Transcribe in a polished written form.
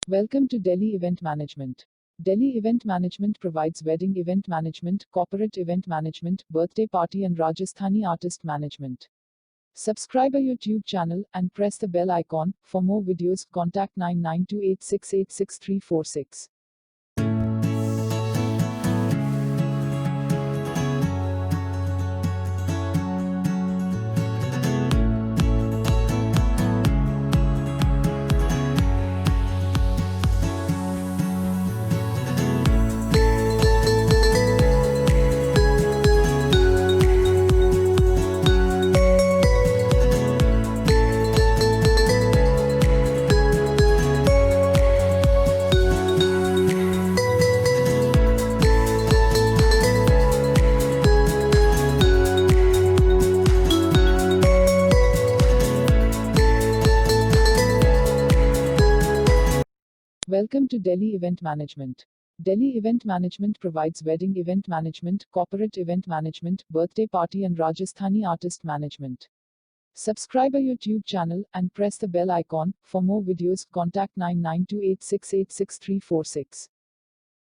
Welcome to Delhi Event Management. Delhi Event Management provides wedding event management, corporate event management, birthday party and Rajasthani artist management. Subscribe our YouTube channel and press the bell icon. For more videos, contact 9928686346. Welcome to Delhi Event Management. Delhi Event Management provides wedding event management, corporate event management, birthday party and Rajasthani artist management. Subscribe our YouTube channel and press the bell icon. For more videos, contact 9928686346.